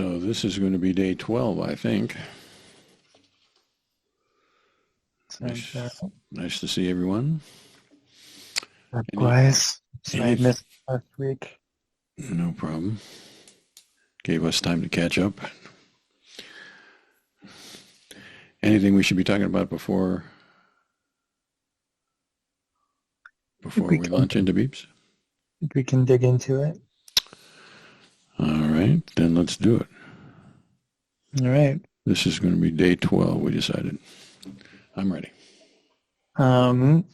So this is going to be day 12, I think. Sounds Nice to see everyone. Any, likewise. Sorry I any, missed last week. no problem. Gave us time to catch up. Anything we should be talking about before I think we we can launch into beeps? dig into it. All right, then let's do it. All right. This is going to be day 12, we decided. I'm ready. Um,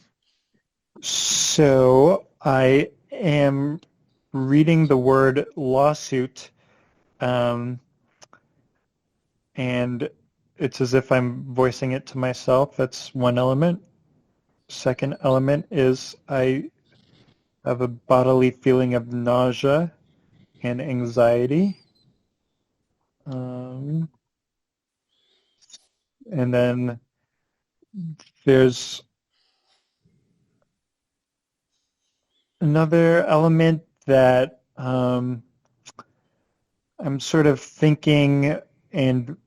so I am reading the word lawsuit, um, and it's as if I'm voicing it to myself. That's one element. Second element is I have a bodily feeling of nausea and anxiety. And then there's another element that I'm sort of thinking and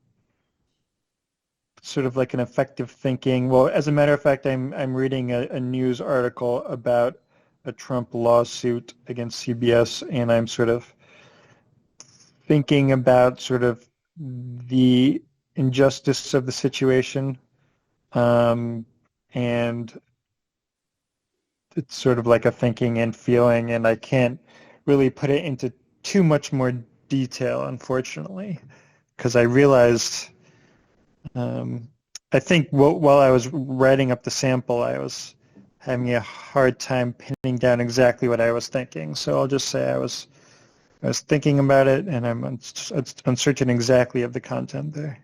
sort of like an effective thinking. Well, as a matter of fact, I'm reading a news article about a Trump lawsuit against CBS, and I'm sort of thinking about sort of the injustice of the situation, and it's sort of like a thinking and feeling, and I can't really put it into too much more detail, unfortunately, because I realized, I think while I was writing up the sample, I was having a hard time pinning down exactly what I was thinking. So I'll just say I was thinking about it, and I'm uncertain exactly of the content there.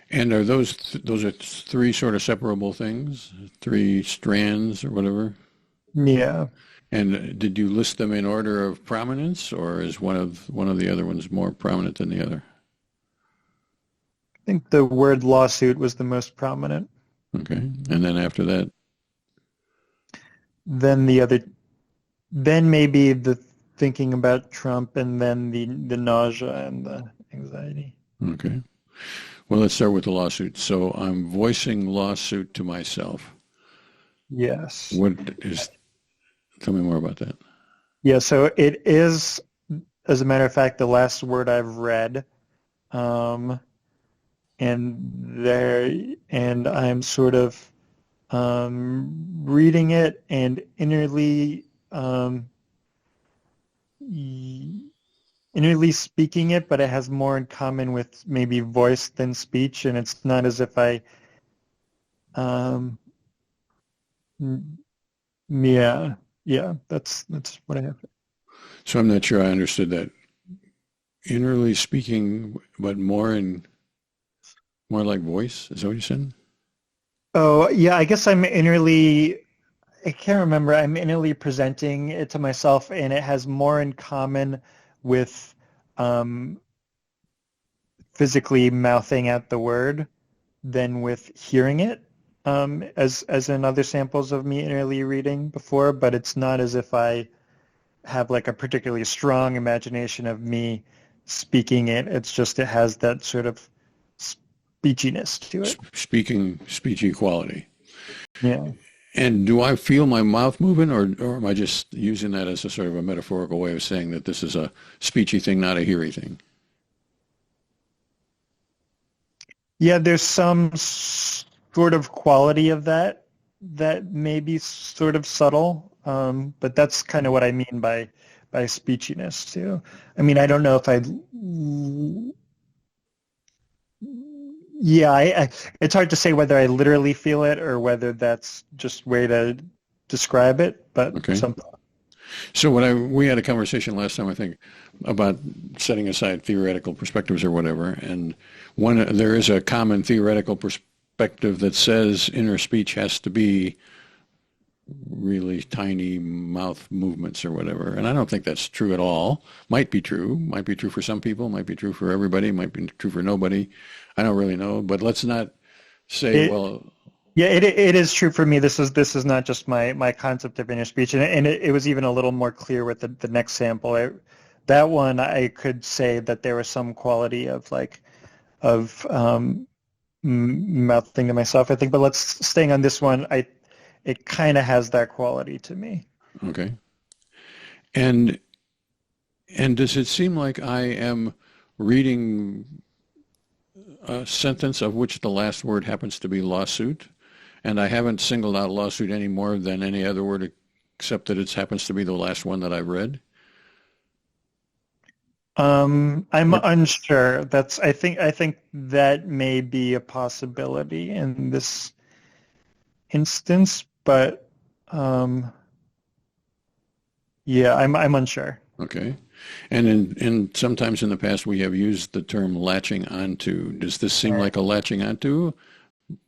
And are those are three sort of separable things, three strands or whatever? Yeah. And did you list them in order of prominence, or is one of the other ones more prominent than the other? I think the word lawsuit was the most prominent. Okay. And then after that, Then then maybe the thinking about Trump, and then the nausea and the anxiety. okay. Well, let's start with the lawsuit. So I'm voicing lawsuit to myself. Yes. What is, tell me more about that. Yeah, so it is, as a matter of fact, the last word I've read. And I'm sort of reading it and innerly speaking it, but it has more in common with maybe voice than speech, and it's not as if um, yeah, that's what I have. So I'm not sure I understood that. Innerly speaking, but more like voice. Is that what you said? Oh, yeah, I guess I can't remember. I'm innerly presenting it to myself, and it has more in common with um, physically mouthing out the word than with hearing it, as in other samples of me innerly reading before. But it's not as if I have like a particularly strong imagination of me speaking it. It's just it has that sort of speechiness to it. Speechy quality. Yeah. And do I feel my mouth moving, or am I just using that as a sort of a metaphorical way of saying that this is a speechy thing, not a heary thing? Yeah, there's some sort of quality of that may be sort of subtle, but that's kind of what I mean by speechiness too. I mean, I don't know if I, yeah, it's hard to say whether I literally feel it or whether that's just way to describe it, but Okay. some. So we had a conversation last time, I think, about setting aside theoretical perspectives or whatever, and there is a common theoretical perspective that says inner speech has to be really tiny mouth movements or whatever, and I don't think that's true at all. Might be true for some people, might be true for everybody, might be true for nobody. I don't really know, but let's not say, It, well, yeah, it is true for me. This is not just my concept of inner speech, and it was even a little more clear with the next sample. that one I could say that there was some quality of like of mouthing to myself, I think. But let's staying on this one. It kind of has that quality to me. Okay. And and does it seem like I am reading a sentence of which the last word happens to be lawsuit, and I haven't singled out lawsuit any more than any other word except that it happens to be the last one that I've read? I'm Or unsure. I think that may be a possibility in this instance, but yeah, I'm unsure. okay. And in sometimes in the past we have used the term latching onto. Does this seem Right. like a latching onto,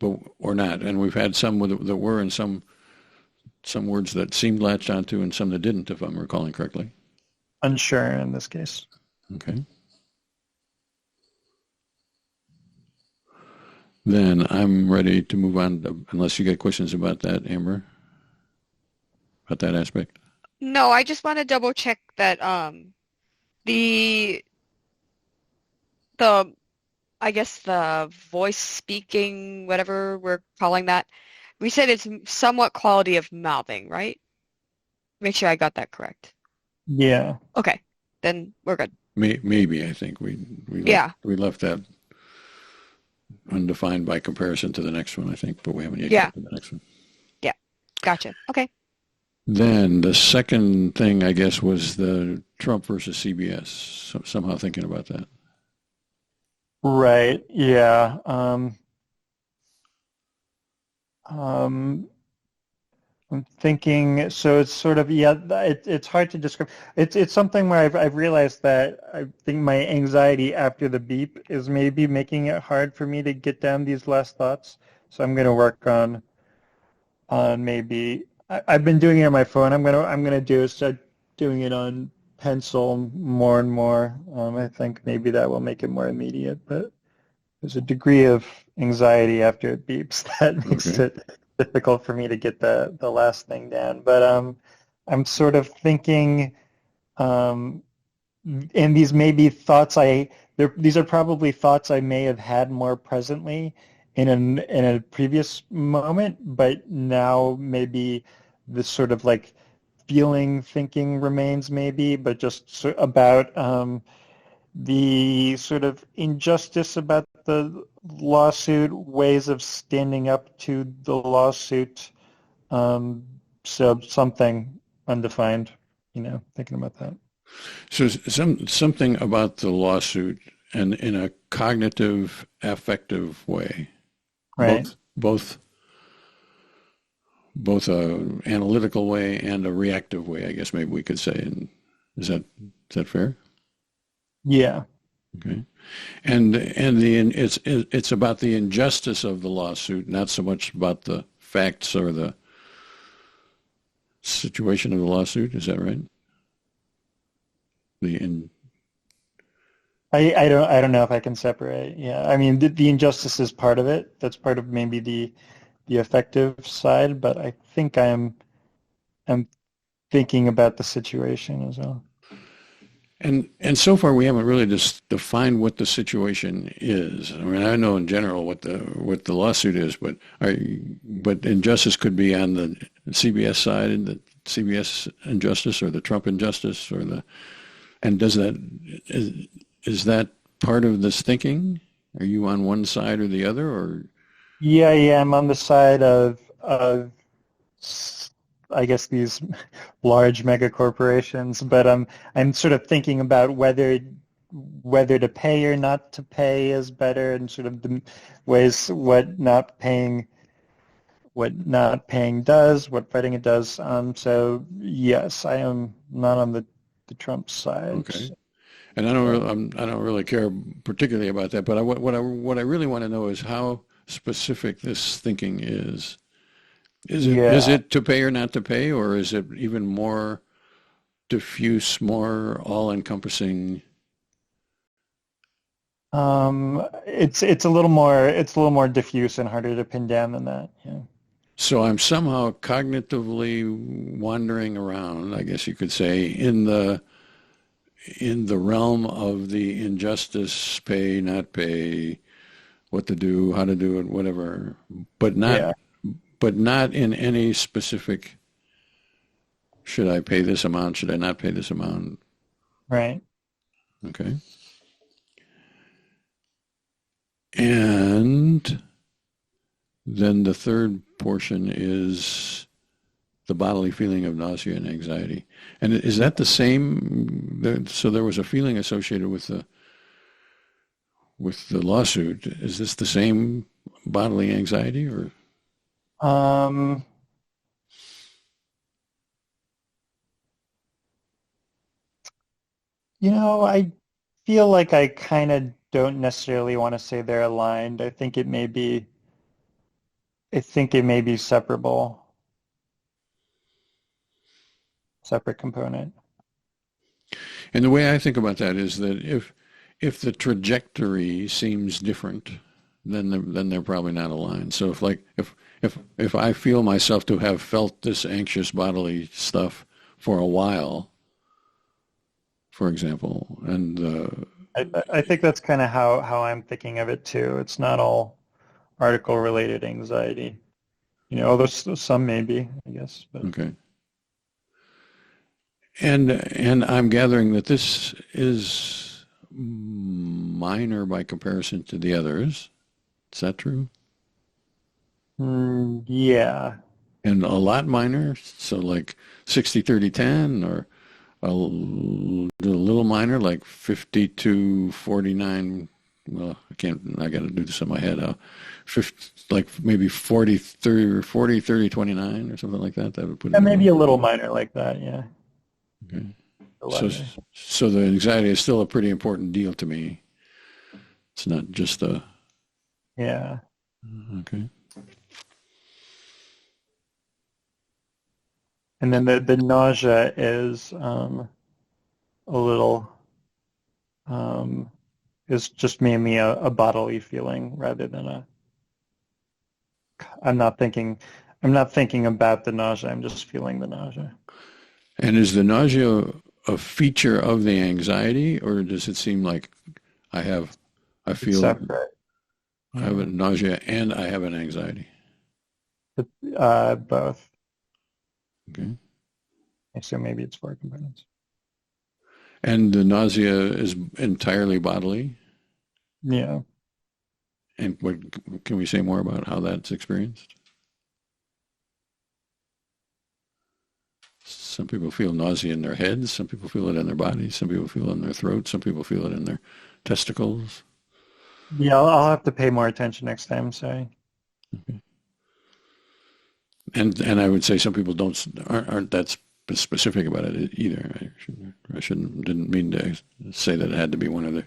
but or not? And we've had some that were, and some words that seemed latched onto, and some that didn't, if I'm recalling correctly. Unsure in this case. Okay. Then I'm ready to move on, unless you got questions about that, Amber, about that aspect. No, I just want to double check that the the I guess the voice speaking, whatever we're calling that, we said it's somewhat quality of mouthing, right? Make sure I got that correct. Yeah. Okay, then we're good. Maybe I think Yeah, we left that undefined by comparison to the next one, I think, but we haven't yet yeah, got to the next one. yeah. Gotcha. Okay. Then the second thing, I guess, was the Trump versus CBS. Somehow thinking about that. Right. Yeah. Um, I'm thinking, so it's sort of, yeah, it's hard to describe. It's something where I've realized that I think my anxiety after the beep is maybe making it hard for me to get down these last thoughts. So I'm going to work on maybe I've been doing it on my phone. I'm gonna do is start doing it on pencil more and more. I think maybe that will make it more immediate, but there's a degree of anxiety after it beeps that makes Okay. it difficult for me to get the last thing down. But I'm sort of thinking, um, and these may be thoughts these are probably thoughts I may have had more presently in a previous moment, but now maybe this sort of like feeling thinking remains maybe, but just about the sort of injustice about the lawsuit, ways of standing up to the lawsuit. Um, so something undefined, thinking about that. So something about the lawsuit and in a cognitive, affective way, Right. both both a analytical way and a reactive way, I guess maybe we could say. And is that fair? Yeah. Okay. And it's about the injustice of the lawsuit, not so much about the facts or the situation of the lawsuit. Is that right? The in I don't know if I can separate. Yeah. I mean, the injustice is part of it. That's part of maybe the effective side, but I think I'm thinking about the situation as well. and so far we haven't really just defined what the situation is. I mean, I know in general what the lawsuit is, but injustice could be on the CBS side and the CBS injustice or the Trump injustice or the and does that is that part of this thinking? Are you on one side or the other, or Yeah, I'm on the side of I guess these large mega corporations, but I'm sort of thinking about whether to pay or not to pay is better, and sort of the ways what not paying does, what fighting it does. So yes, I am not on the Trump side. okay? And I don't really care particularly about that, but what I really want to know is how specific this thinking is. Is Yeah. it to pay or not to pay, or is it even more diffuse, more all-encompassing? It's a little more diffuse and harder to pin down than that. Yeah. So I'm somehow cognitively wandering around, I guess you could say, in the realm of the injustice, pay, not pay, what to do, how to do it, whatever, but not Yeah. but not in any specific, should I pay this amount, should I not pay this amount? Right. Okay. And then the third portion is the bodily feeling of nausea and anxiety. And is that the same? So there was a feeling associated with the lawsuit. Is this the same bodily anxiety or? Um, I feel like I kind of don't necessarily want to say they're aligned. I think it may be separable, separate component. And the way I think about that is that if the trajectory seems different, then they're probably not aligned. So if I feel myself to have felt this anxious bodily stuff for a while, for example, and I think that's kind of how I'm thinking of it too. It's not all article related anxiety. Although some may be, I guess. But okay, and I'm gathering that this is minor by comparison to the others. Is that true? yeah, And a lot minor, so like 60-30-10, or a little minor, like 52-49. Well, I got to do this in my head. 50, like maybe 40-30 or 40-30-29 or something like that. That would put it and in maybe one. a little minor like that. Yeah, Okay. a So, letter. so the anxiety is still a pretty important deal to me. It's not just a, Yeah, okay. and then the nausea is a little um, is just mainly a bodily feeling rather than a. I'm not thinking. I'm not thinking about the nausea. I'm just feeling the nausea. And is the nausea a feature of the anxiety, or does it seem like I have, I It's feel separate. I have Yeah, a nausea and I have an anxiety? but, both. Okay. So maybe it's four components. And the nausea is entirely bodily. Yeah. And what can we say more about how that's experienced? Some people feel nausea in their heads. Some people feel it in their bodies. Some people feel it in their throat. Some people feel it in their testicles. Yeah, I'll have to pay more attention next time. Sorry. Okay. And I would say some people aren't that specific about it either. Didn't mean to say that it had to be one of the.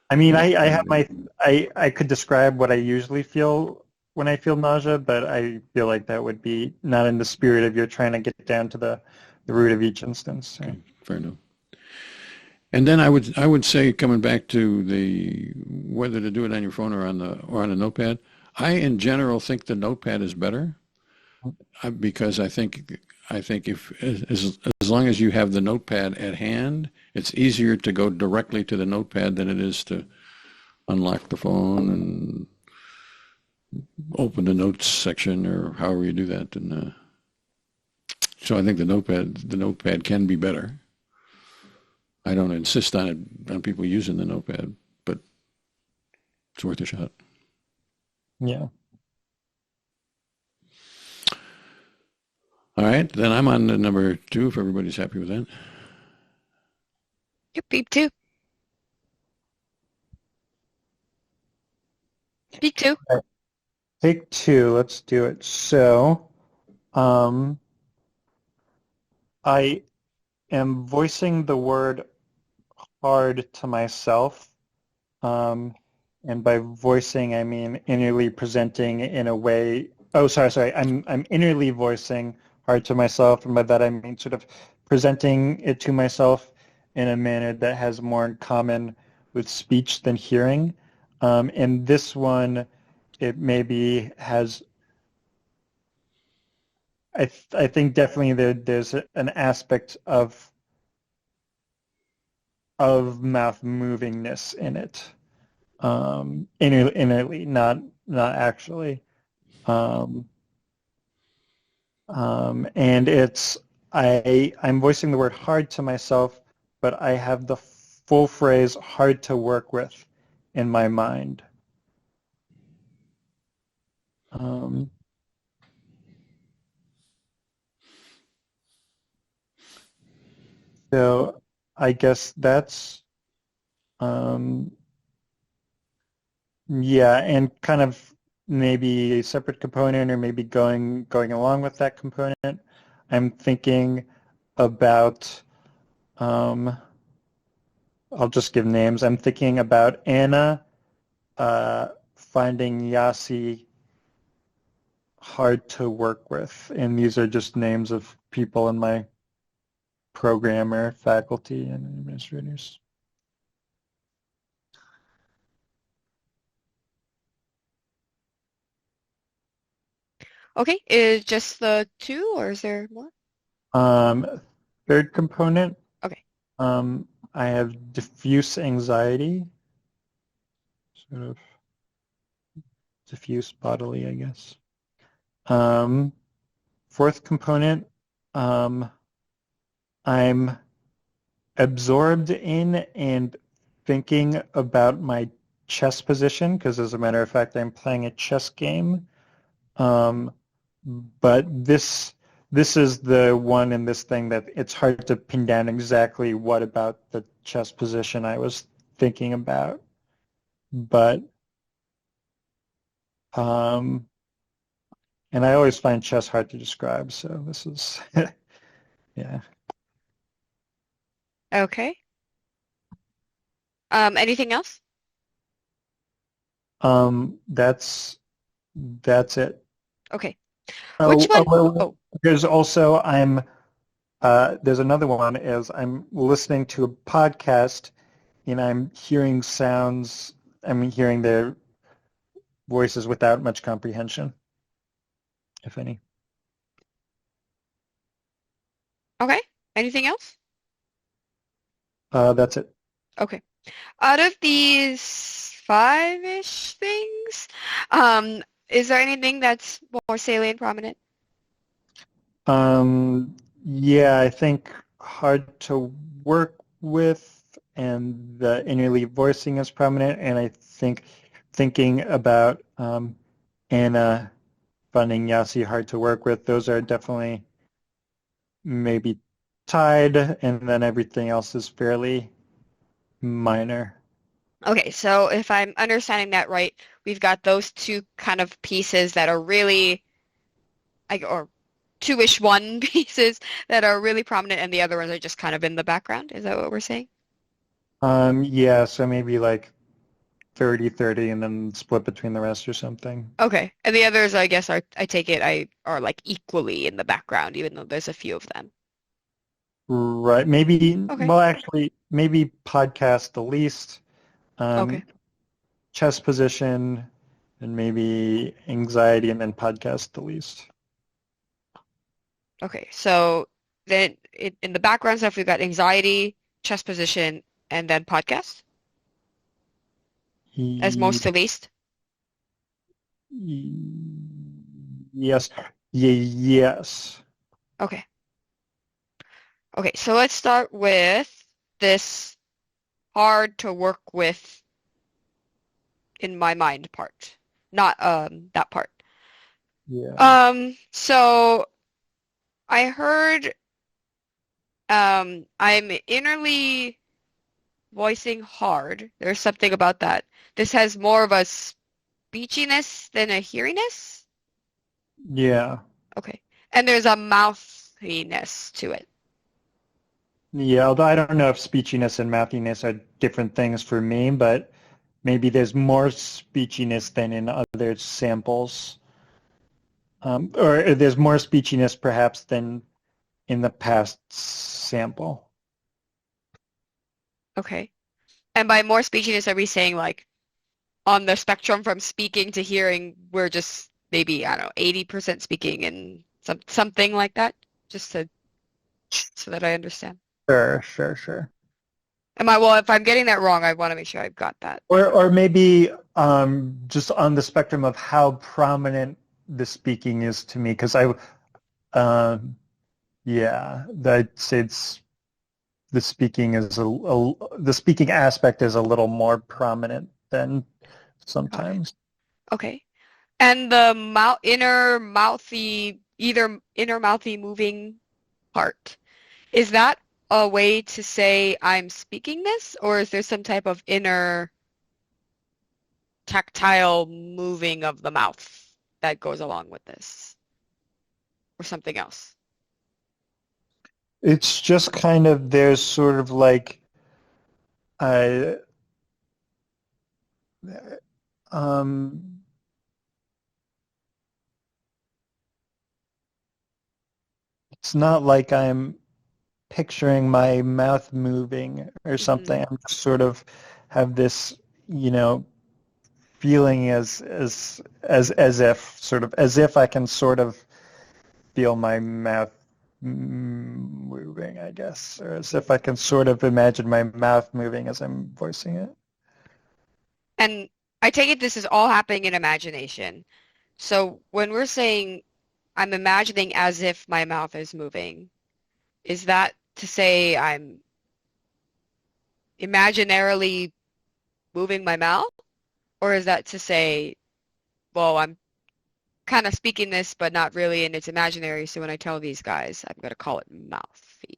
I mean, I have I could describe what I usually feel when I feel nausea, but I feel like that would be not in the spirit of you're trying to get down to the root of each instance. So. Okay, fair enough. And then I would say, coming back to the whether to do it on your phone or on a notepad, I in general think the notepad is better, because I think if as long as you have the notepad at hand, it's easier to go directly to the notepad than it is to unlock the phone and open the notes section or however you do that. And so I think the notepad can be better. I don't insist on people using the notepad, but it's worth a shot. Yeah. All right, then I'm on to number 2 if everybody's happy with that. You peep too. Peep too. Take two. Let's do it. So, um, I am voicing the word hard to myself. Um, and by voicing, I mean innerly presenting in a way. Oh, sorry. I'm innerly voicing hard to myself, and by that I mean sort of presenting it to myself in a manner that has more in common with speech than hearing. And this one, it maybe has. I think definitely there's an aspect of of mouth movingness in it. Innerly, not actually. Um, and I'm voicing the word hard to myself, but I have the full phrase hard to work with in my mind. Um, so I guess that's, um, yeah, and kind of maybe a separate component or maybe going along with that component. I'm thinking about, um, I'll just give names. I'm thinking about Anna finding Yasi hard to work with, and these are just names of people in my program or faculty and administrators. Okay, is just the two, or is there more? Third component, Okay. I have diffuse anxiety, sort of diffuse bodily, I guess. Fourth component, I'm absorbed in and thinking about my chess position because, as a matter of fact, I'm playing a chess game. Um, but this is the one in this thing that it's hard to pin down exactly what about the chess position I was thinking about. But and I always find chess hard to describe, so this is yeah. Okay. Anything else? That's it. Okay. Which Oh, one? well, Oh, there's also there's another one is I'm listening to a podcast and I'm hearing sounds. I'm hearing their voices without much comprehension, if any. okay. Anything else? That's it. Okay. Out of these five-ish things, um, is there anything that's more salient, prominent? Yeah, I think hard to work with and the innerly voicing is prominent, and I think thinking about Anna finding Yasi hard to work with, those are definitely maybe tied, and then everything else is fairly minor. Okay, so if I'm understanding that right, we've got those two kind of pieces that are really, or two-ish one pieces that are really prominent, and the other ones are just kind of in the background. Is that what we're saying? Yeah, so maybe like 30-30 and then split between the rest or something. Okay, and the others, I guess, I take it, are like equally in the background, even though there's a few of them. Right. Maybe, Okay, well, actually, maybe podcast the least, okay, um, chess position, and maybe anxiety, and then podcast the least. okay. So then in the background stuff, we've got anxiety, chest position, and then podcast as most Ye- to least. Yes. Yes. Okay. Okay, so let's start with this hard to work with in my mind part, not that part. Yeah. So I heard I'm innerly voicing hard. There's something about that. This has more of a speechiness than a heariness. Yeah. Okay. And there's a mouthiness to it. Yeah. Although I don't know if speechiness and mouthiness are different things for me, but maybe there's more speechiness than in other samples. Or there's more speechiness perhaps than in the past sample. Okay. And by more speechiness, are we saying like on the spectrum from speaking to hearing, we're just maybe, I don't know, 80% speaking and something like that? Just to so that I understand. Sure. If I'm getting that wrong, I want to make sure I've got that. Or maybe just on the spectrum of how prominent the speaking is to me, because yeah, I'd say the speaking is the speaking aspect is a little more prominent than Got it. sometimes. Okay. And the either inner mouthy moving part, is that a way to say I'm speaking this, or is there some type of inner tactile moving of the mouth that goes along with this, or something else? It's just kind of there's sort of like I um it's not like I'm picturing my mouth moving or Hmm. something. I'm just sort of have this, you know, feeling as if sort of as if I can sort of feel my mouth moving, I guess, or as if I can sort of imagine my mouth moving as I'm voicing it. And I take it this is all happening in imagination. So when we're saying I'm imagining as if my mouth is moving, is that to say I'm imaginarily moving my mouth? Or is that to say, well, I'm kind of speaking this, but not really, and it's imaginary, so when I tell these guys, I'm going to call it mouthy.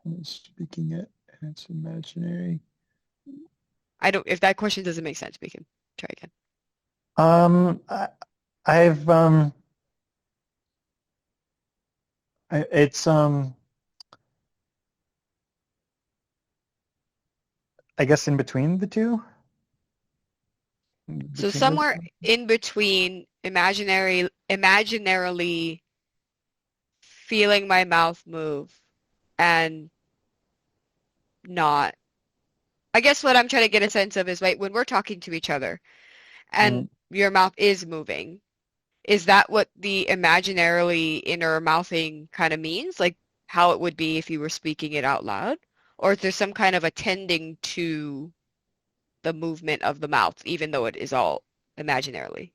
I'm speaking it, and it's imaginary. If that question doesn't make sense, we can try again. Um, I, I've it's I guess in between the two, So between those. somewhere in between imaginarily feeling my mouth move and not. I guess what I'm trying to get a sense of is, right, when we're talking to each other and Mm. your mouth is moving, is that what the imaginarily inner mouthing kind of means? Like how it would be if you were speaking it out loud? Or is there some kind of attending to the movement of the mouth, even though it is all imaginarily?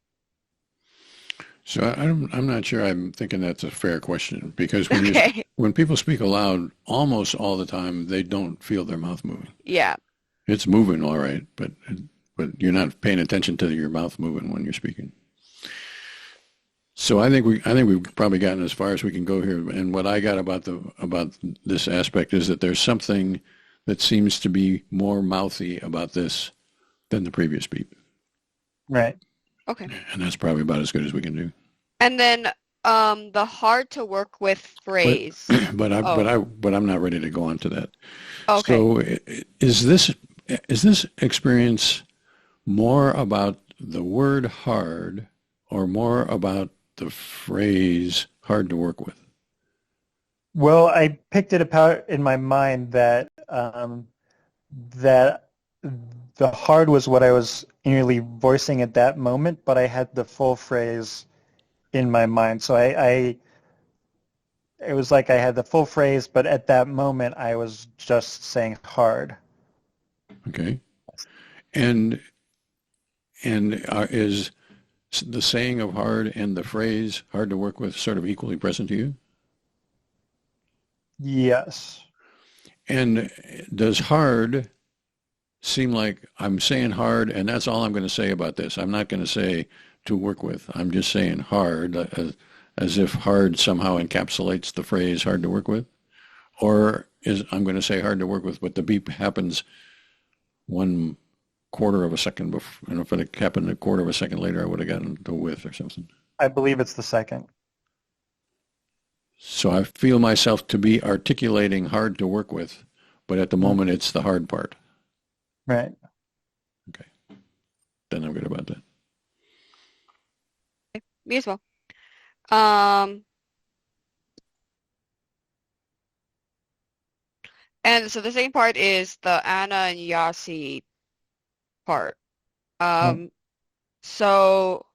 So I'm not sure I'm thinking that's a fair question because Okay. when people speak aloud, almost all the time they don't feel their mouth moving. Yeah. It's moving all right, but you're not paying attention to your mouth moving when you're speaking. So I think we've probably gotten as far as we can go here. And what I got about this aspect is that there's something that seems to be more mouthy about this than the previous beat, Right. Okay. and that's probably about as good as we can do. And then the hard to work with But phrase. Oh, but I'm not ready to go on to that. okay. So is this experience more about the word hard or more about the phrase hard to work with? Well, I picked it apart in my mind that that the hard was what I was nearly voicing at that moment, but I had the full phrase in my mind. So I it was like I had the full phrase, but at that moment I was just saying hard. Okay. And is the saying of hard and the phrase hard to work with sort of equally present to you? Yes. And does hard seem like I'm saying hard and that's all I'm going to say about this? I'm not going to say to work with. I'm just saying hard as if hard somehow encapsulates the phrase hard to work with? Or is I'm going to say hard to work with, but the beep happens 1/4 of a second before, and if it happened 1/4 of a second later, I would have gotten the with or something. I believe it's the second. So I feel myself to be articulating hard to work with, but at the Mm. moment it's the hard part. Right. Okay, then I'm good about that. Me as well. Um, and so the same part is the Anna and Yasi part. Mm. Um, so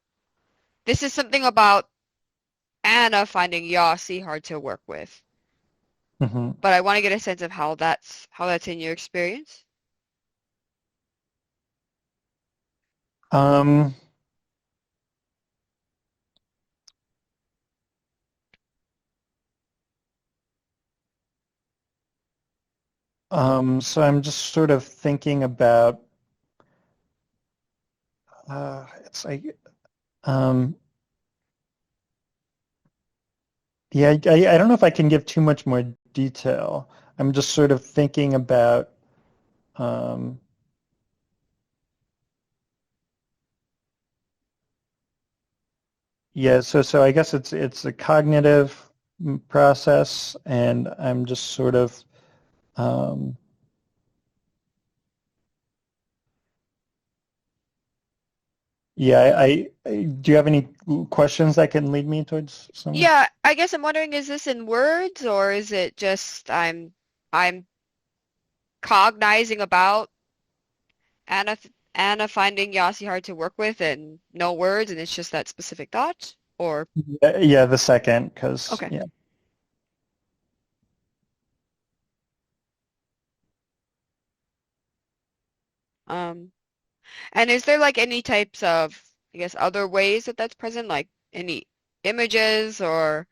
this is something about Anna finding Yasi hard to work with. Hmm. but I want to get a sense of how that's in your experience. Um, so I'm just sort of thinking about, it's like, um, yeah, I don't know if I can give too much more detail. I'm just sort of thinking about, um, yeah, so I guess it's a cognitive process, and I'm just sort of, um, yeah, do you have any questions that can lead me towards somewhere? Yeah, I guess I'm wondering, is this in words or is it just I'm cognizing about Anna Anna finding Yasi hard to work with and no words and it's just that specific thought? Or Yeah, the second, because okay. yeah. Um, and is there like any types of, I guess, other ways that that's present, like any images or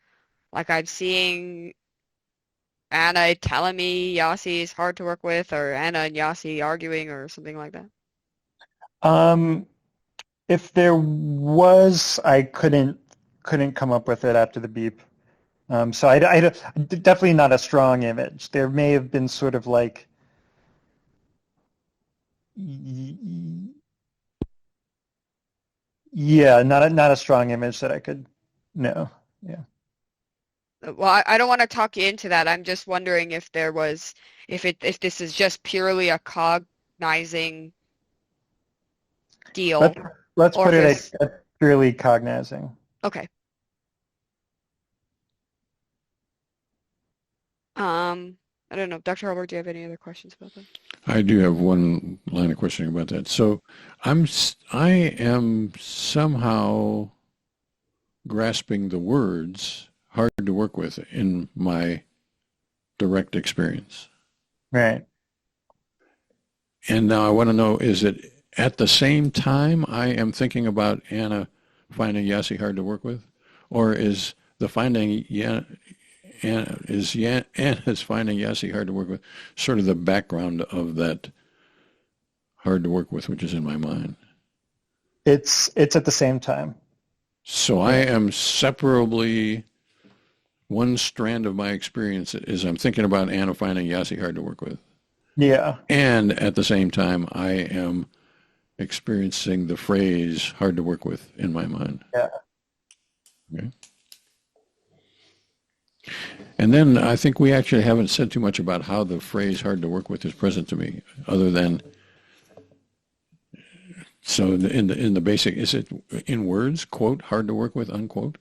like I'm seeing Anna telling me Yasi is hard to work with or Anna and Yasi arguing or something like that? Um, if there was, I couldn't come up with it after the beep. So definitely not a strong image. There may have been sort of like, yeah, not a strong image that I could, no, yeah. Well, I don't want to talk you into that. I'm just wondering if there was, if this is just purely a cognizing Let's deal, let's or put if it it's at purely cognizing. okay. Um, I don't know, Dr. Holbert, do you have any other questions about that? I do have one line of questioning about that. So I am somehow grasping the words hard to work with in my direct experience. Right. And now I want to know, is it at the same time I am thinking about Anna finding Yassi hard to work with? Or is the finding Anna's finding Yassi hard to work with sort of the background of that hard to work with, which is in my mind? It's at the same time. So I Yeah. am separably, one strand of my experience is I'm thinking about Anna finding Yassi hard to work with. Yeah. And at the same time, I am experiencing the phrase hard to work with in my mind. Yeah. Okay. And then I think we actually haven't said too much about how the phrase hard to work with is present to me, other than, so in the basic, is it in words, quote, hard to work with, unquote?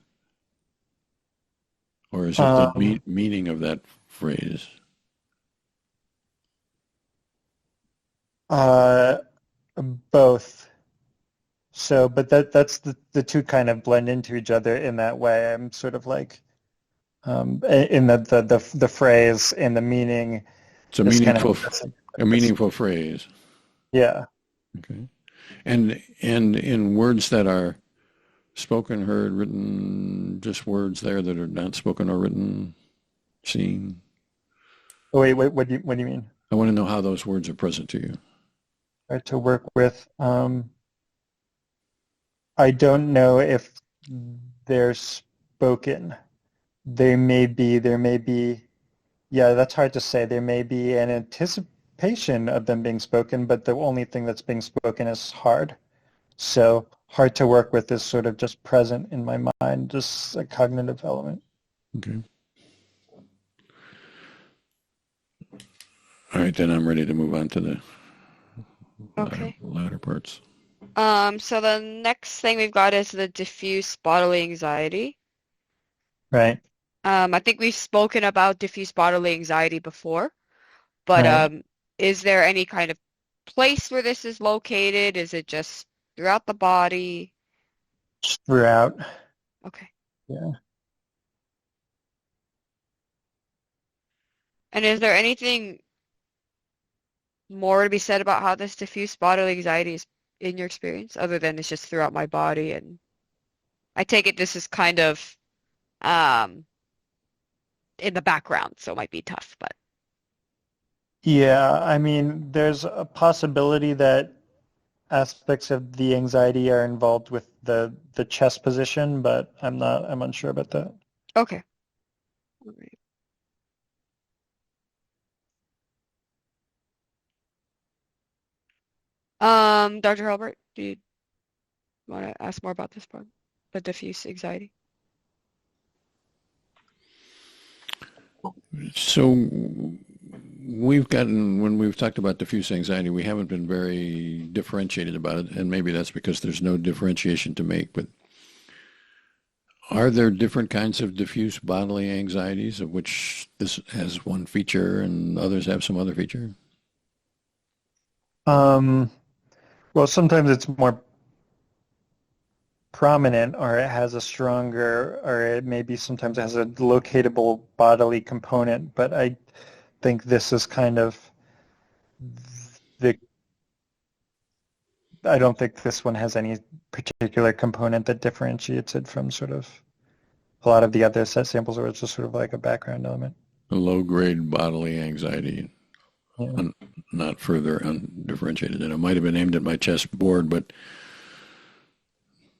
Or is it the Um, meaning of that phrase? uh, both. So, but that's the two kind of blend into each other in that way. I'm sort of like, in the phrase and the meaning It's a is kind meaningful, of, a meaningful phrase. yeah. Okay. And in words that are spoken, heard, written, just words there that are not spoken or written, seen. Oh, wait, what do you mean? I want to know how those words are present to you. Or to work with, I don't know if they're spoken. There may be, yeah, that's hard to say. There may be an anticipation of them being spoken, but the only thing that's being spoken is hard. So hard to work with is sort of just present in my mind, just a cognitive element. Okay. All right, then I'm ready to move on to the Okay. latter parts. So the next thing we've got is the diffuse bodily anxiety. Right, I think we've spoken about diffuse bodily anxiety before, but right. is there any kind of place where this is located? Is it just throughout the body? Throughout. Okay. Yeah. And is there anything more to be said about how this diffuse bodily anxiety is in your experience, other than it's just throughout my body? And I take it this is kind of um, in the background, so it might be tough, but Yeah, I mean, there's a possibility that aspects of the anxiety are involved with the chest position, but I'm unsure about that. okay. All right. Dr. Halbert, do you want to ask more about this part, the diffuse anxiety? So when we've talked about diffuse anxiety, we haven't been very differentiated about it, and maybe that's because there's no differentiation to make. But are there different kinds of diffuse bodily anxieties, of which this has one feature and others have some other feature? Um, well, sometimes it's more prominent, or it has a stronger, or it maybe sometimes has a locatable bodily component, but I think this is kind of the, I don't think this one has any particular component that differentiates it from sort of a lot of the other set samples where it's just sort of like a background element. A low-grade bodily anxiety, Yeah. not further undifferentiated. And it might have been aimed at my chest board, but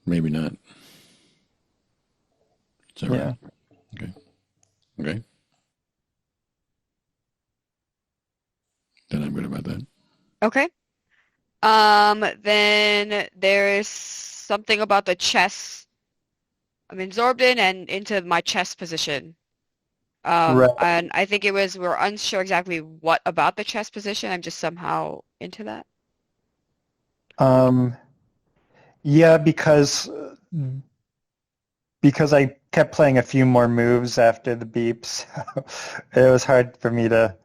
maybe not. Is that Yeah. right? Okay. Okay. Then I'm good about that. Okay. Then there is something about the chest. I'm absorbed in and into my chest position. Right. And I think we're unsure exactly what about the chest position. I'm just somehow into that. Um, yeah, because I kept playing a few more moves after the beeps. It was hard for me to.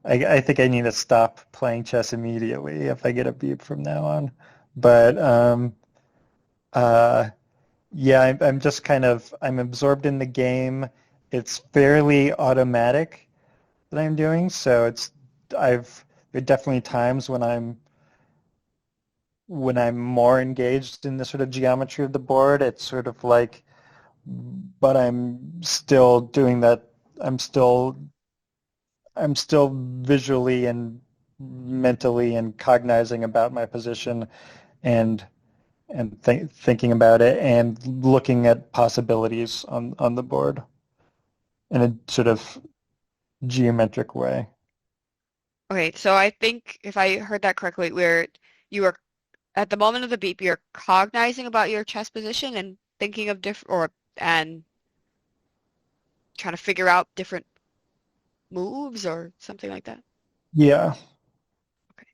I think I need to stop playing chess immediately if I get a beep from now on. But uh, yeah, I'm just kind of I'm absorbed in the game. It's fairly automatic that I'm doing, so there are definitely times when I'm more engaged in the sort of geometry of the board. It's sort of like, but I'm still doing that. I'm still I'm still visually and mentally and cognizing about my position and thinking about it and looking at possibilities on the board in a sort of geometric way. Okay, so I think if I heard that correctly, you were at the moment of the beep, you're cognizing about your chest position and thinking of and trying to figure out different moves or something like that. Yeah. Okay.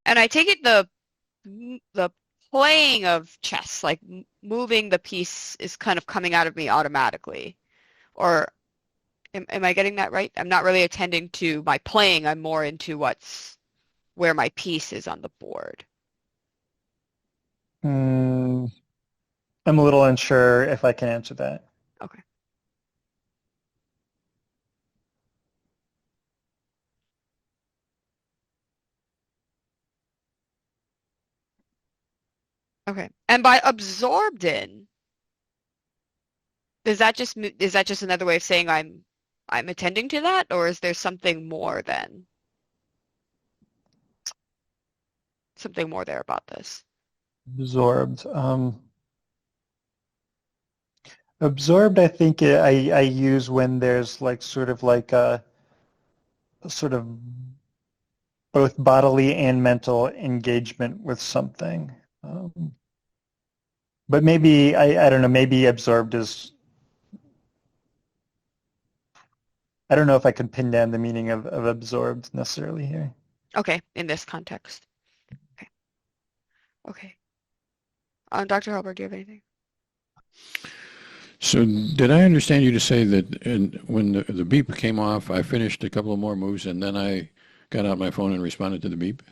And I take it the playing of chess, like moving the piece, is kind of coming out of me automatically. Or am I getting that right? I'm not really attending to my playing. I'm more into where my piece is on the board. Mm, I'm a little unsure if I can answer that. Okay. Okay. And by absorbed in, is that just another way of saying I'm attending to that, or is there something more there about this? Absorbed. Absorbed, I think I use when there's like sort of like a sort of both bodily and mental engagement with something. But maybe I don't know. Maybe absorbed is. I don't know if I can pin down the meaning of absorbed necessarily here. Okay, in this context. Okay. Okay. Dr. Halbert, do you have anything? So did I understand you to say that when the beep came off, I finished a couple of more moves and then I got out my phone and responded to the beep?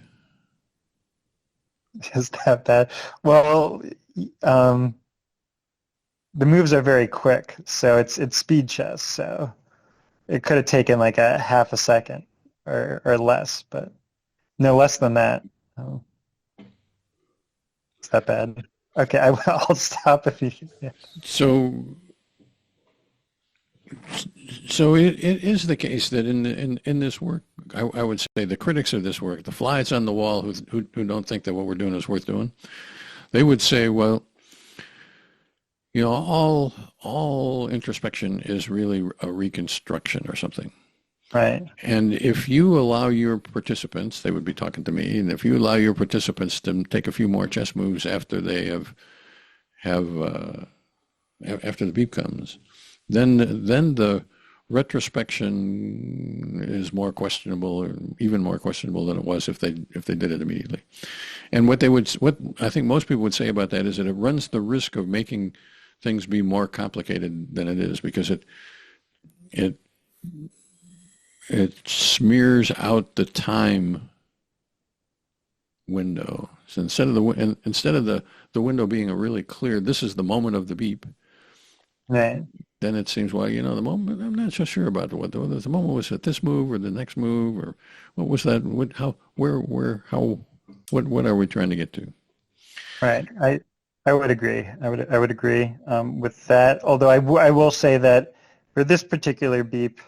Is that bad? Well, the moves are very quick, so it's speed chess. So it could have taken like a half a second or less, but no less than that. Oh, it's that bad. Okay, I'll stop if you. Yeah. So, so it is the case that in this work, I would say the critics of this work, the flies on the wall who don't think that what we're doing is worth doing, they would say, well, you know, all introspection is really a reconstruction or something. Right. And if you allow your participants, they would be talking to me, and if you allow your participants to take a few more chess moves after they after the beep comes, then the retrospection is more questionable, or even more questionable than it was if they did it immediately. And what I think most people would say about that is that it runs the risk of making things be more complicated than it is, because it smears out the time window. So instead of the window being a really clear, this is the moment of the beep, Right. then it seems, well, you know, the moment, I'm not so sure about whether the moment was at this move or the next move, or what was that, what are we trying to get to? Right. I would agree. I would agree with that. Although I will say that for this particular beep,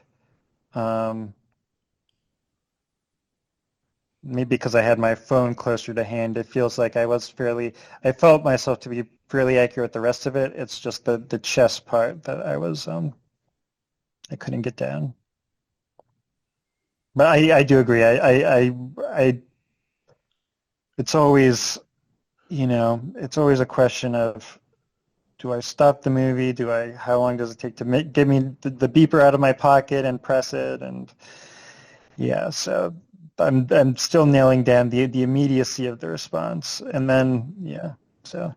maybe because I had my phone closer to hand, it feels like I felt myself to be fairly accurate with the rest of it. It's just the chess part that I couldn't get down. But I do agree. It's always, it's always a question of, do I stop the movie? How long does it take to get me the beeper out of my pocket and press it? And yeah, so I'm still nailing down the immediacy of the response. And then, yeah, so.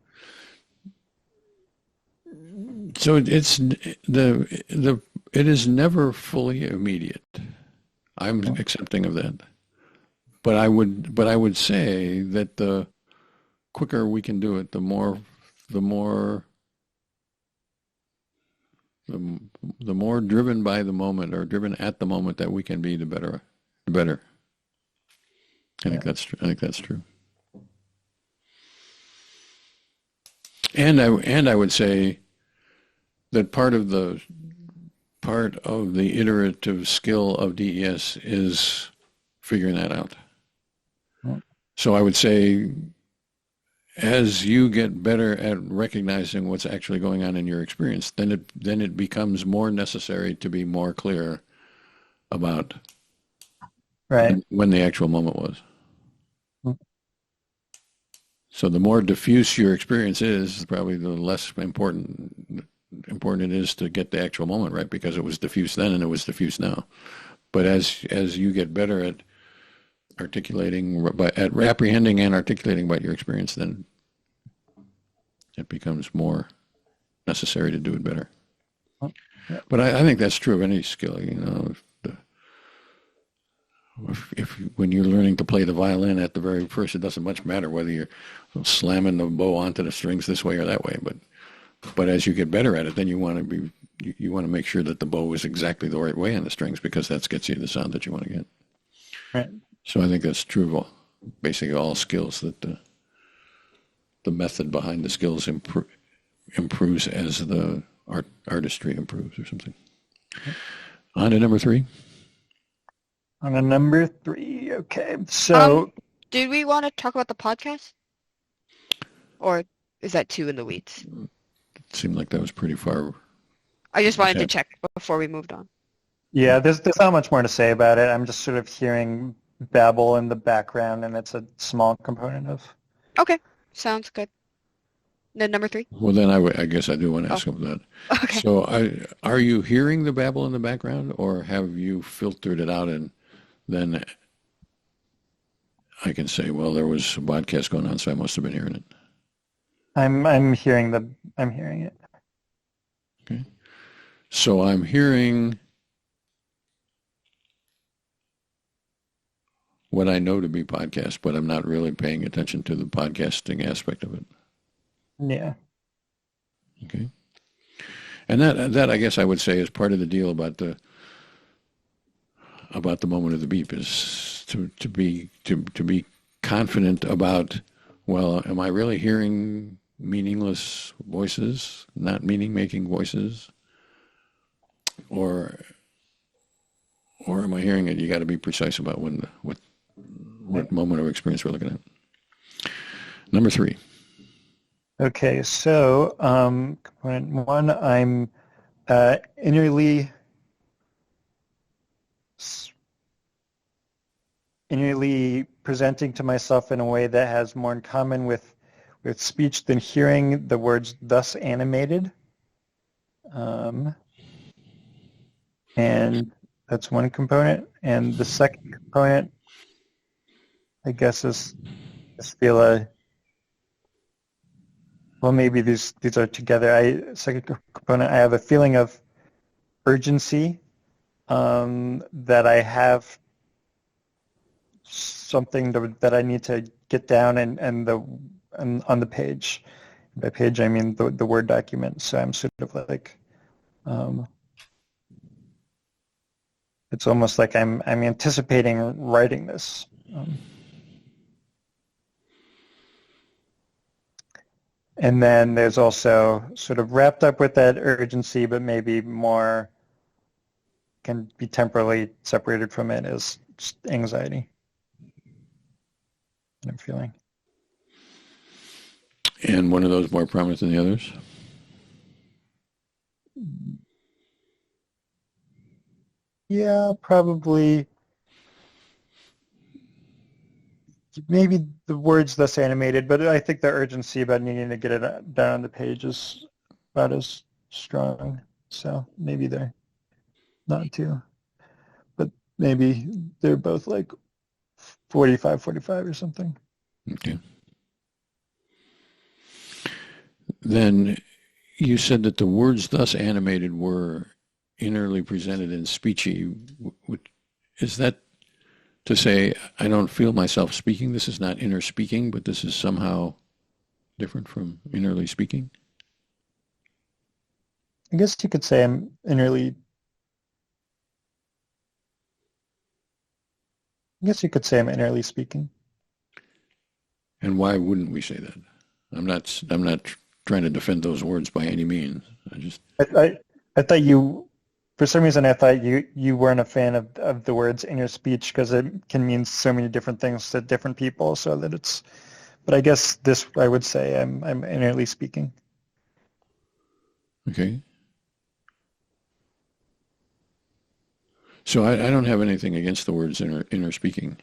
So it is never fully immediate. I'm accepting of that. But I would say that the quicker we can do it, the more driven by the moment, or driven at the moment that we can be, the better. I think that's true. I think that's true. And I would say that part of the iterative skill of DES is figuring that out. So I would say, as you get better at recognizing what's actually going on in your experience, then it becomes more necessary to be more clear about when the actual moment was. So the more diffuse your experience is, probably the less important it is to get the actual moment right, because it was diffuse then and it was diffuse now. But as you get better at apprehending and articulating about your experience, then it becomes more necessary to do it better. But I think that's true of any skill. You know, if when you're learning to play the violin at the very first, it doesn't much matter whether you're slamming the bow onto the strings this way or that way. But as you get better at it, then you want to make sure that the bow is exactly the right way on the strings, because that gets you the sound that you want to get. Right. So I think that's true of basically all skills, that the method behind the skills improves as the artistry improves, or something. Okay. On to number 3. On to number 3. Okay. So did we want to talk about the podcast? Or is that too in the weeds? It seemed like that was pretty far. I just wanted to check before we moved on. Yeah, there's not much more to say about it. I'm just sort of hearing babble in the background, and it's a small component of. Okay, sounds good. Then number 3. Well, then I guess I do want to ask about that. Okay. So are you hearing the babble in the background, or have you filtered it out, and then I can say, well, there was a podcast going on, so I must have been hearing it. I'm hearing it. Okay. So I'm hearing what I know to be podcast, but I'm not really paying attention to the podcasting aspect of it. Yeah. Okay. And that I guess I would say is part of the deal about about the moment of the beep is to be confident about, well, am I really hearing meaningless voices, not meaning-making voices, or am I hearing it? You got to be precise about what moment of experience we're looking at. Number 3. Okay, so component 1, I'm innerly presenting to myself in a way that has more in common with speech than hearing the words thus animated. And that's one component. And the second component, I guess, is feel well, maybe these are together. Second component, I have a feeling of urgency, that I have something that I need to get down and on the page. By page, I mean the Word document. So I'm sort of like, it's almost like I'm anticipating writing this. And then there's also sort of wrapped up with that urgency, but maybe more can be temporarily separated from it, is just anxiety I'm feeling. And one of those more prominent than the others? Yeah, probably. Maybe the words less animated, but I think the urgency about needing to get it down on the page is about as strong. So maybe they're not too, but maybe they're both like 45 or something. Okay. Then you said that the words thus animated were innerly presented in speechy. Is that to say I don't feel myself speaking? This is not inner speaking, but this is somehow different from innerly speaking? I guess you could say I'm innerly. I guess you could say I'm innerly speaking. And why wouldn't we say that? I'm not trying to defend those words by any means. I thought you, for some reason, I thought you weren't a fan of the words inner speech because it can mean so many different things to different people. So that it's, but I guess this I would say I'm innerly speaking. Okay. So I don't have anything against the words inner speaking.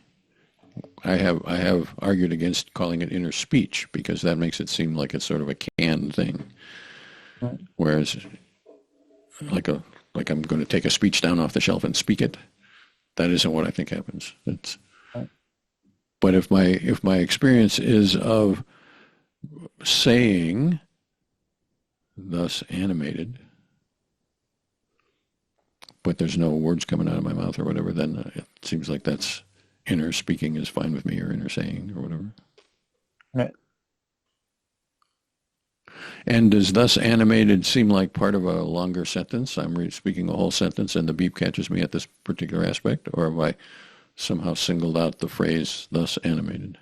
I have argued against calling it inner speech because that makes it seem like it's sort of a canned thing. Right. Whereas like I'm going to take a speech down off the shelf and speak it, that isn't what I think happens. Right. But if my experience is of saying, thus animated, but there's no words coming out of my mouth or whatever, then it seems like that's inner speaking is fine with me, or inner saying or whatever. Right. And does thus animated seem like part of a longer sentence? I'm speaking a whole sentence and the beep catches me at this particular aspect, or have I somehow singled out the phrase thus animated?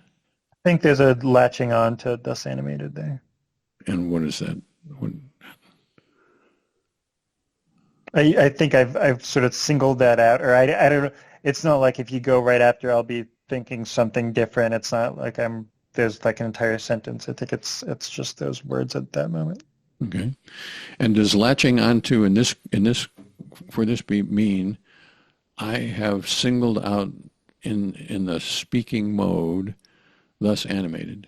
I think there's a latching on to thus animated there. And what is that? I think I've sort of singled that out, or I don't know. It's not like if you go right after, I'll be thinking something different. It's not like there's like an entire sentence. I think it's just those words at that moment. Okay. And does latching onto in this for this beep mean I have singled out in the speaking mode, thus animated?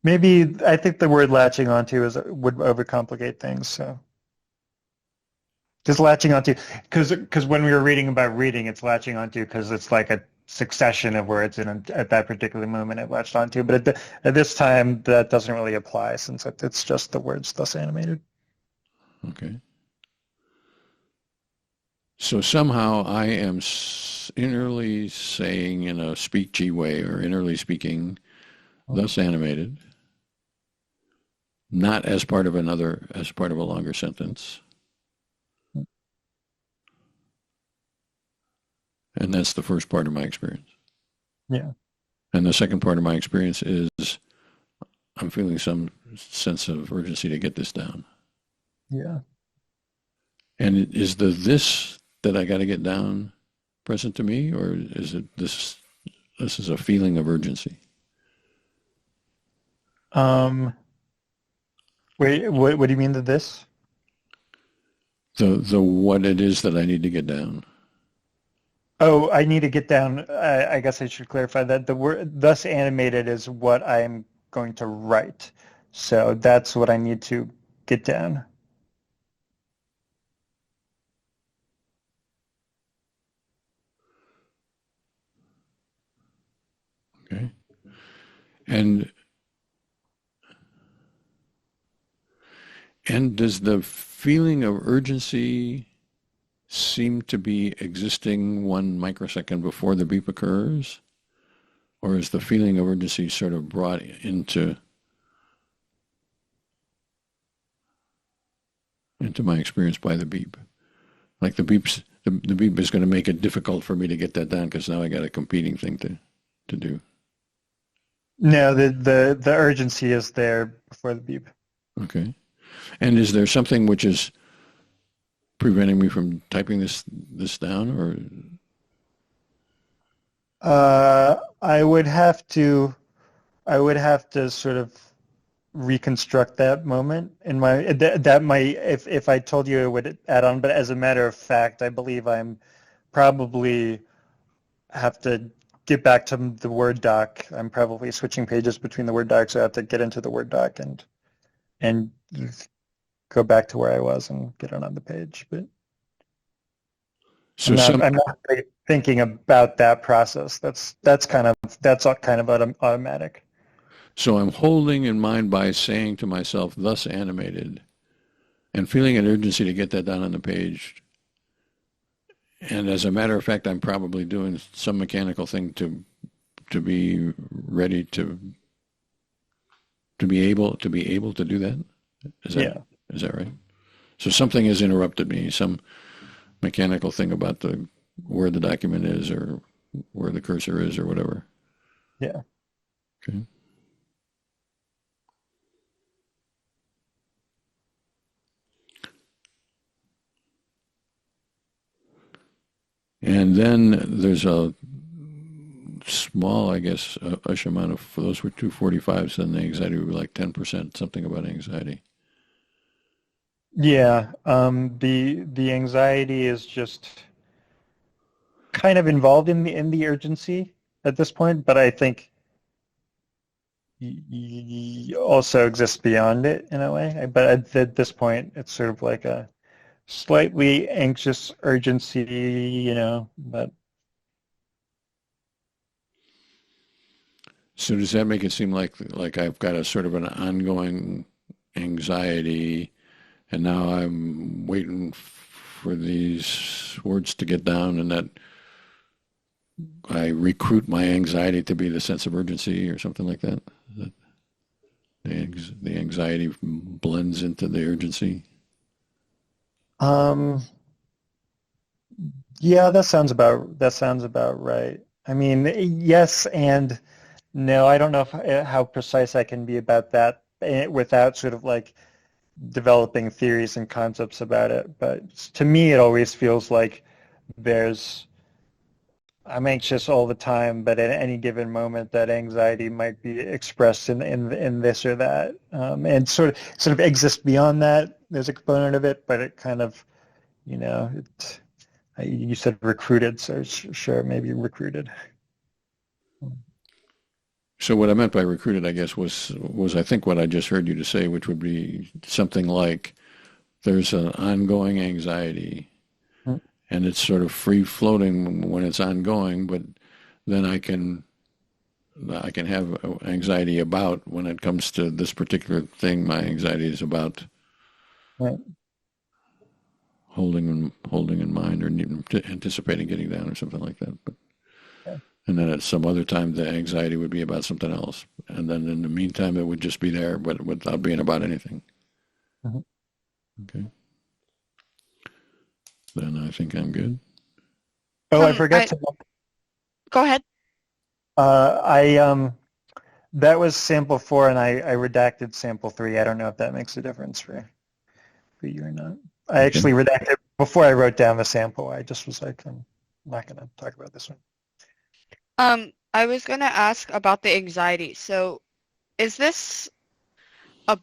Maybe I think the word latching onto would overcomplicate things. So just latching onto, because when we were reading about reading, it's latching onto because it's like a succession of words, and at that particular moment it latched onto. But at this time, that doesn't really apply since it's just the words thus animated. Okay. So somehow I am innerly saying in a speechy way, or innerly speaking, thus animated, not as part of a longer sentence. And that's the first part of my experience. Yeah. And the second part of my experience is I'm feeling some sense of urgency to get this down. Yeah. And is the this that I got to get down present to me, or is it this? This is a feeling of urgency. Um, Wait, what do you mean that this? The what it is that I need to get down. Oh, I need to get down. I guess I should clarify that the word thus animated is what I'm going to write. So that's what I need to get down. Okay. And does the feeling of urgency seem to be existing 1 microsecond before the beep occurs? Or is the feeling of urgency sort of brought into my experience by the beep? Like the beep is going to make it difficult for me to get that down because now I got a competing thing to do. No, the urgency is there before the beep. Okay. And is there something which is preventing me from typing this down, or I would have to sort of reconstruct that moment in my that might if I told you it would add on, but as a matter of fact, I believe I'm probably have to get back to the Word doc. I'm probably switching pages between the Word docs, so I have to get into the Word doc and go back to where I was and get it on the page. But so I'm not really thinking about that process. That's kind of automatic. so I'm holding in mind by saying to myself, thus animated, and feeling an urgency to get that down on the page. And as a matter of fact, I'm probably doing some mechanical thing to be ready to be able to do that. Is that right? So something has interrupted me, some mechanical thing about where the document is or where the cursor is or whatever. Yeah. Okay. And then there's a small, I guess, ish amount of, for those were 245s, then the anxiety would be like 10%, something about anxiety. Yeah. The anxiety is just kind of involved in the urgency at this point, but I think also exists beyond it in a way. But at this point, it's sort of like a slightly anxious urgency, but So does that make it seem like I've got a sort of an ongoing anxiety, and now I'm waiting for these words to get down, and that I recruit my anxiety to be the sense of urgency or something like that? That the anxiety blends into the urgency? um, yeah, that sounds about right. I mean, yes and no. I don't know how precise I can be about that without sort of like developing theories and concepts about it. But to me, it always feels like there's I'm anxious all the time, but at any given moment, that anxiety might be expressed in this or that, and sort of exists beyond that. There's a component of it, but it kind of, it. You said recruited, so sure, maybe recruited. So what I meant by recruited, I guess, was I think what I just heard you to say, which would be something like there's an ongoing anxiety, Mm. and it's sort of free floating when it's ongoing, but then I can have anxiety about when it comes to this particular thing. My anxiety is about Right. holding in mind or anticipating getting down or something like that. But Yeah. and then at some other time, the anxiety would be about something else, and then in the meantime, it would just be there, but without being about anything. Mhm. Okay. Then I think I'm good. Oh, I Some forgot I to. Go ahead. I that was sample 4, and I redacted sample 3. I don't know if that makes a difference for you or not. I actually redacted before I wrote down the sample. I just was like, I'm not going to talk about this one. I was gonna ask about the anxiety. So is this a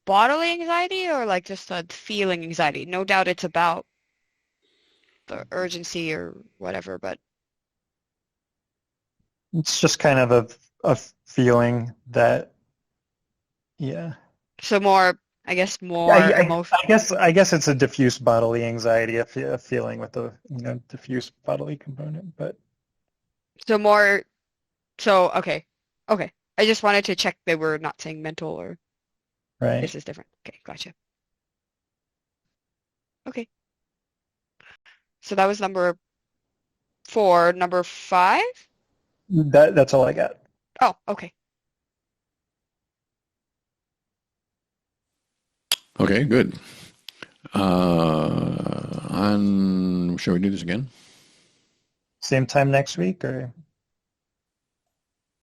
bodily anxiety or like just a feeling anxiety? No doubt it's about the urgency or whatever, but It's just kind of a feeling that, yeah. so more, I guess I, more I, emotion. I guess it's a diffuse bodily anxiety, a feeling with a diffuse bodily component. But So more, so okay. Okay. I just wanted to check that we're not saying mental or right, this is different. Okay, gotcha. Okay. So that was number 4. Number 5? that's all I got. Oh, okay. Okay, good. Shall we do this again? Same time next week, or